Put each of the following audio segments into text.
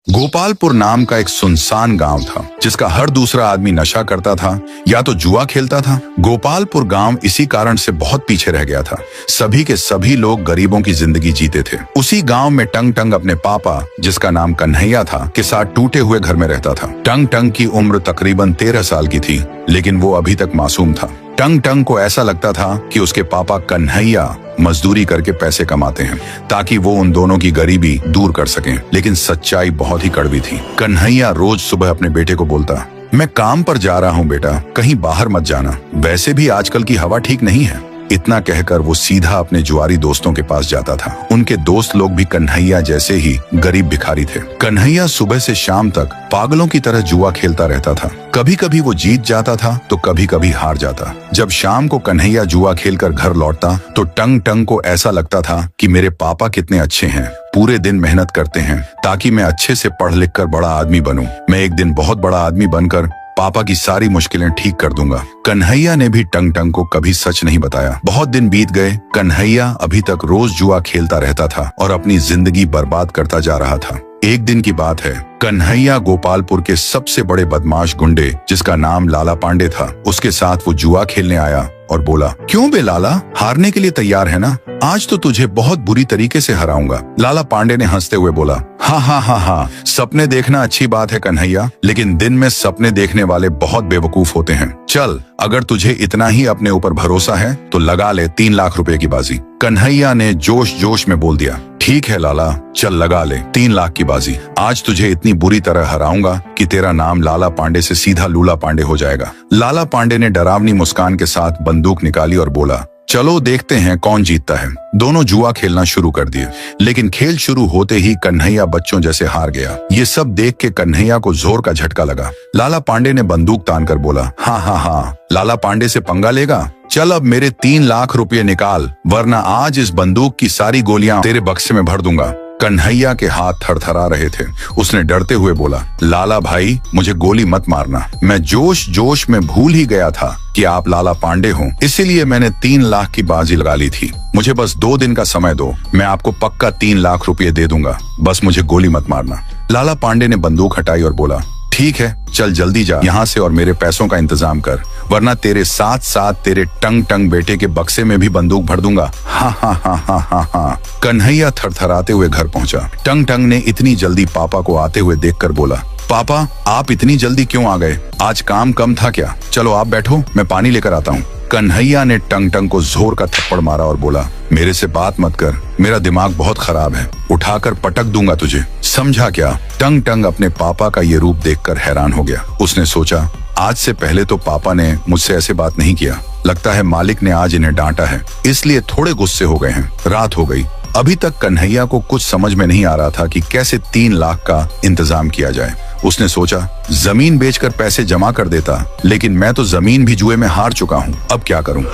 गोपालपुर नाम का एक सुनसान गांव था जिसका हर दूसरा आदमी नशा करता था या तो जुआ खेलता था। गोपालपुर गांव इसी कारण से बहुत पीछे रह गया था। सभी के सभी लोग गरीबों की जिंदगी जीते थे। उसी गांव में टंग टंग अपने पापा, जिसका नाम कन्हैया था, के साथ टूटे हुए घर में रहता था। टंग टंग की उम्र तकरीबन 13 साल की थी, लेकिन वो अभी तक मासूम था। टंग टंग को ऐसा लगता था कि उसके पापा कन्हैया मजदूरी करके पैसे कमाते हैं ताकि वो उन दोनों की गरीबी दूर कर सकें, लेकिन सच्चाई बहुत ही कड़वी थी। कन्हैया रोज सुबह अपने बेटे को बोलता, मैं काम पर जा रहा हूँ बेटा, कहीं बाहर मत जाना, वैसे भी आजकल की हवा ठीक नहीं है। इतना कहकर वो सीधा अपने जुआरी दोस्तों के पास जाता था। उनके दोस्त लोग भी कन्हैया जैसे ही गरीब भिखारी थे। कन्हैया सुबह से शाम तक पागलों की तरह जुआ खेलता रहता था। कभी कभी वो जीत जाता था तो कभी कभी हार जाता। जब शाम को कन्हैया जुआ खेलकर घर लौटता तो टंग टंग को ऐसा लगता था कि मेरे पापा कितने अच्छे हैं, पूरे दिन मेहनत करते हैं ताकि मैं अच्छे से पढ़ लिख कर बड़ा आदमी बनूं। मैं एक दिन बहुत बड़ा आदमी बनकर पापा की सारी मुश्किलें ठीक कर दूंगा। कन्हैया ने भी टंग टंग को कभी सच नहीं बताया। बहुत दिन बीत गए। कन्हैया अभी तक रोज जुआ खेलता रहता था और अपनी जिंदगी बर्बाद करता जा रहा था। एक दिन की बात है, कन्हैया गोपालपुर के सबसे बड़े बदमाश गुंडे, जिसका नाम लाला पांडे था, उसके साथ वो जुआ खेलने आया और बोला, क्यों बे लाला, हारने के लिए तैयार है ना? आज तो तुझे बहुत बुरी तरीके से हराऊंगा। लाला पांडे ने हंसते हुए बोला, हाँ, सपने देखना अच्छी बात है कन्हैया, लेकिन दिन में सपने देखने वाले बहुत बेवकूफ होते हैं। चल, अगर तुझे इतना ही अपने ऊपर भरोसा है तो लगा ले 3 लाख रुपए की बाजी। कन्हैया ने जोश जोश में बोल दिया, ठीक है लाला, चल लगा ले 3 लाख की बाजी। आज तुझे इतनी बुरी तरह हराऊंगा कि तेरा नाम लाला पांडे से सीधा लूला पांडे हो जाएगा। लाला पांडे ने डरावनी मुस्कान के साथ बंदूक निकाली और बोला, चलो देखते हैं कौन जीतता है। दोनों जुआ खेलना शुरू कर दिए, लेकिन खेल शुरू होते ही कन्हैया बच्चों जैसे हार गया। ये सब देख के कन्हैया को जोर का झटका लगा। लाला पांडे ने बंदूक तानकर बोला, हाँ, लाला पांडे से पंगा लेगा? चल अब मेरे 3 लाख रुपए निकाल, वरना आज इस बंदूक की सारी गोलियां तेरे बक्से में भर दूंगा। कन्हैया के हाथ थरथरा रहे थे। उसने डरते हुए बोला, लाला भाई, मुझे गोली मत मारना, मैं जोश जोश में भूल ही गया था कि आप लाला पांडे हो, इसीलिए मैंने 3 लाख की बाजी लगा ली थी। मुझे बस 2 दिन का समय दो, मैं आपको पक्का 3 लाख रुपए दे दूंगा, बस मुझे गोली मत मारना। लाला पांडे ने बंदूक हटाई और बोला, ठीक है, चल जल्दी जा यहाँ से और मेरे पैसों का इंतजाम कर, वरना तेरे साथ साथ तेरे टंग टंग बेटे के बक्से में भी बंदूक भर दूंगा। हाँ। कन्हैया थरथराते हुए घर पहुंचा। टंग टंग ने इतनी जल्दी पापा को आते हुए देखकर बोला, पापा आप इतनी जल्दी क्यों आ गए? आज काम कम था क्या? चलो आप बैठो, मैं पानी लेकर आता हूँ। कन्हैया ने टंग टंग को जोर का थप्पड़ मारा और बोला, मेरे से बात मत कर, मेरा दिमाग बहुत खराब है, उठाकर पटक दूंगा तुझे, समझा क्या? टंग टंग अपने पापा का ये रूप देखकर हैरान हो गया। उसने सोचा, आज से पहले तो पापा ने मुझसे ऐसे बात नहीं किया, लगता है मालिक ने आज इन्हें डांटा है, इसलिए थोड़े गुस्से हो गए हैं। रात हो गई। अभी तक कन्हैया को कुछ समझ में नहीं आ रहा था कि कैसे 3 लाख का इंतजाम किया जाए। उसने सोचा, जमीन बेचकर पैसे जमा कर देता, लेकिन मैं तो जमीन भी जुए में हार चुका हूँ, अब क्या करूँ?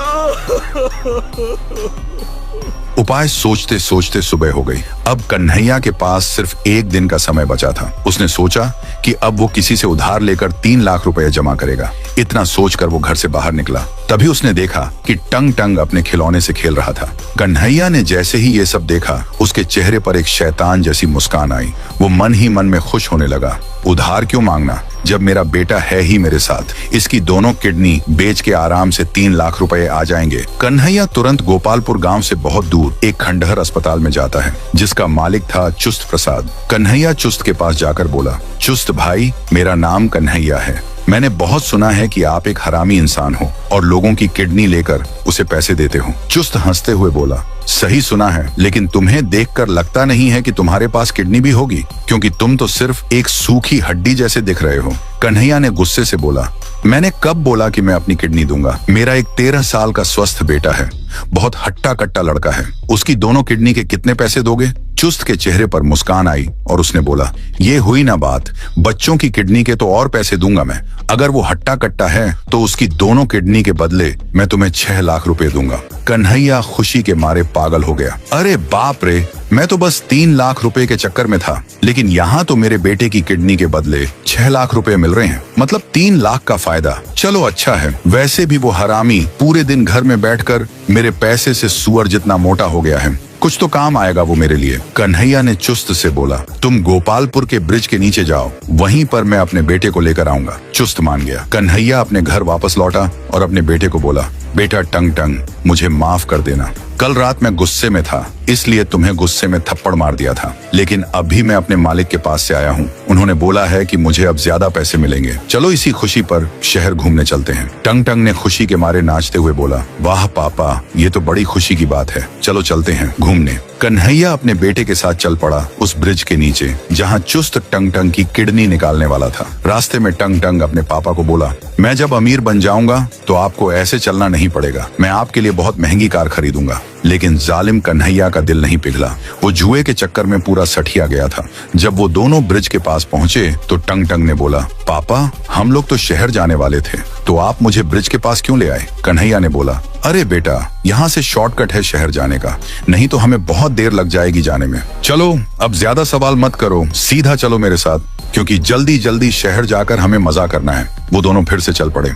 उपाय सोचते सोचते सुबह हो गई। अब कन्हैया के पास सिर्फ 1 दिन का समय बचा था। उसने सोचा कि अब वो किसी से उधार लेकर 3 लाख रुपए जमा करेगा। इतना सोचकर वो घर से बाहर निकला। तभी उसने देखा कि टंग टंग अपने खिलौने से खेल रहा था। कन्हैया ने जैसे ही ये सब देखा, उसके चेहरे पर एक शैतान जैसी मुस्कान आई। वो मन ही मन में खुश होने लगा। उधार क्यों मांगना जब मेरा बेटा है ही मेरे साथ? इसकी दोनों किडनी बेच के आराम से 3 लाख रुपए आ जाएंगे। कन्हैया तुरंत गोपालपुर गांव से बहुत दूर एक खंडहर अस्पताल में जाता है, जिसका मालिक था चुस्त प्रसाद। कन्हैया चुस्त के पास जाकर बोला, चुस्त भाई, मेरा नाम कन्हैया है। मैंने बहुत सुना है कि आप एक हरामी इंसान हो और लोगों की किडनी लेकर उसे पैसे देते हो। चुस्त हंसते हुए बोला, सही सुना है, लेकिन तुम्हें देखकर लगता नहीं है कि तुम्हारे पास किडनी भी होगी, क्योंकि तुम तो सिर्फ एक सूखी हड्डी जैसे दिख रहे हो। कन्हैया ने गुस्से से बोला, मैंने कब बोला कि मैं अपनी किडनी दूंगा? मेरा एक 13 साल का स्वस्थ बेटा है, बहुत हट्टा कट्टा लड़का है, उसकी दोनों किडनी के कितने पैसे दोगे? चुस्त के चेहरे पर मुस्कान आई और उसने बोला, ये हुई ना बात, बच्चों की किडनी के तो और पैसे दूंगा मैं। अगर वो हट्टा कट्टा है तो उसकी दोनों किडनी के बदले मैं तुम्हें 6 लाख रुपए दूंगा। कन्हैया खुशी के मारे पागल हो गया। अरे बाप रे, मैं तो बस 3 लाख रुपए के चक्कर में था, लेकिन यहाँ तो मेरे बेटे की किडनी के बदले 6 लाख रुपए मिल रहे हैं, मतलब 3 लाख का फायदा। चलो अच्छा है, वैसे भी वो हरामी पूरे दिन घर में बैठकर मेरे पैसे से सुअर जितना मोटा हो गया है, कुछ तो काम आएगा वो मेरे लिए। कन्हैया ने चुस्त से बोला, तुम गोपालपुर के ब्रिज के नीचे जाओ, वहीं पर मैं अपने बेटे को लेकर आऊंगा। चुस्त मान गया। कन्हैया अपने घर वापस लौटा और अपने बेटे को बोला, बेटा टंग टंग, मुझे माफ कर देना। कल रात मैं गुस्से में था, इसलिए तुम्हें गुस्से में थप्पड़ मार दिया था, लेकिन अभी मैं अपने मालिक के पास से आया हूँ। उन्होंने बोला है कि मुझे अब ज्यादा पैसे मिलेंगे। चलो इसी खुशी पर शहर घूमने चलते हैं। टंग टंग ने खुशी के मारे नाचते हुए बोला, वाह पापा, ये तो बड़ी खुशी की बात है, चलो चलते हैं घूमने। कन्हैया अपने बेटे के साथ चल पड़ा उस ब्रिज के नीचे जहाँ चुस्त टंग टंग की किडनी निकालने वाला था। रास्ते में टंग टंग अपने पापा को बोला, मैं जब अमीर बन जाऊंगा तो आपको ऐसे चलना नहीं पड़ेगा, मैं आपके लिए बहुत महंगी कार खरीदूंगा। लेकिन जालिम कन्हैया का दिल नहीं पिघला। वो जुए के चक्कर में पूरा सठिया गया था। जब वो दोनों ब्रिज के पास पहुंचे तो टंग टंग ने बोला, पापा, हम लोग तो शहर जाने वाले थे, तो आप मुझे ब्रिज के पास क्यों ले आए? कन्हैया ने बोला, अरे बेटा, यहाँ से शॉर्टकट है शहर जाने का, नहीं तो हमें बहुत देर लग जाएगी जाने में। चलो अब ज्यादा सवाल मत करो, सीधा चलो मेरे साथ, क्योंकि जल्दी जल्दी शहर जाकर हमें मजा करना है। वो दोनों फिर से चल पड़े।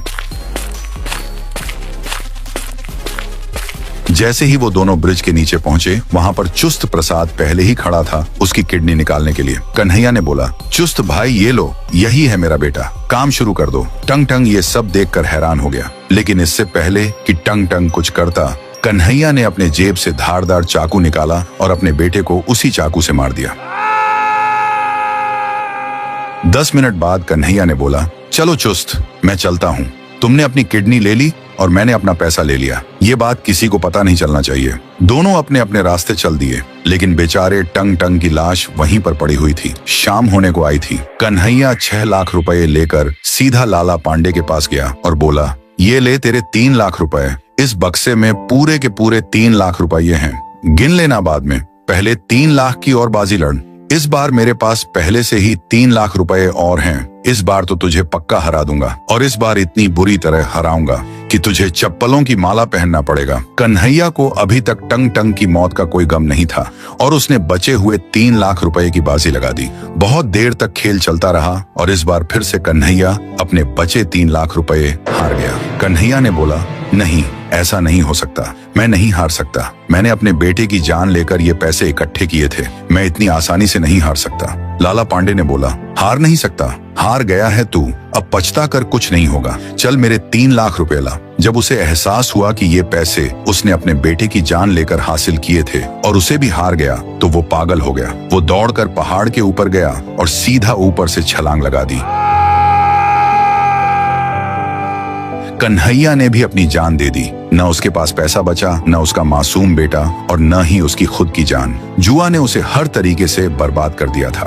जैसे ही वो दोनों ब्रिज के नीचे पहुंचे, वहां पर चुस्त प्रसाद पहले ही खड़ा था उसकी किडनी निकालने के लिए। कन्हैया ने बोला, चुस्त भाई, ये लो, यही है मेरा बेटा, काम शुरू कर दो। टंग टंग ये सब देखकर हैरान हो गया, लेकिन इससे पहले कि टंग टंग कुछ करता, कन्हैया ने अपने जेब से धारदार चाकू निकाला और अपने बेटे को उसी चाकू से मार दिया। 10 मिनट बाद कन्हैया ने बोला, चलो चुस्त, मैं चलता हूँ। तुमने अपनी किडनी ले ली और मैंने अपना पैसा ले लिया, ये बात किसी को पता नहीं चलना चाहिए। दोनों अपने अपने रास्ते चल दिए, लेकिन बेचारे टंग टंग की लाश वहीं पर पड़ी हुई थी। शाम होने को आई थी। कन्हैया 6 लाख रुपए लेकर सीधा लाला पांडे के पास गया और बोला, ये ले तेरे 3 लाख रुपए, इस बक्से में पूरे के पूरे 3 लाख रुपये हैं, गिन लेना बाद में, पहले 3 लाख की और बाजी लड़। इस बार मेरे पास पहले से ही 3 लाख रुपए और हैं, इस बार तो तुझे पक्का हरा दूंगा, और इस बार इतनी बुरी तरह हराऊंगा कि तुझे चप्पलों की माला पहनना पड़ेगा। कन्हैया को अभी तक टंग टंग की मौत का कोई गम नहीं था और उसने बचे हुए 3 लाख रुपए की बाजी लगा दी। बहुत देर तक खेल चलता रहा और इस बार फिर से कन्हैया अपने बचे 3 लाख रुपए हार गया। कन्हैया ने बोला, नहीं, ऐसा नहीं हो सकता, मैं नहीं हार सकता, मैंने अपने बेटे की जान लेकर ये पैसे इकट्ठे किए थे, मैं इतनी आसानी से नहीं हार सकता। लाला पांडे ने बोला, हार नहीं सकता, हार गया है तू, अब पछता कर कुछ नहीं होगा, चल मेरे 3 लाख रुपए ला। जब उसे एहसास हुआ कि ये पैसे उसने अपने बेटे की जान लेकर हासिल किए थे और उसे भी हार गया, तो वो पागल हो गया। वो दौड़कर पहाड़ के ऊपर गया और सीधा ऊपर से छलांग लगा दी। कन्हैया ने भी अपनी जान दे दी। न उसके पास पैसा बचा, न उसका मासूम बेटा, और न ही उसकी खुद की जान। जुआ ने उसे हर तरीके से बर्बाद कर दिया था।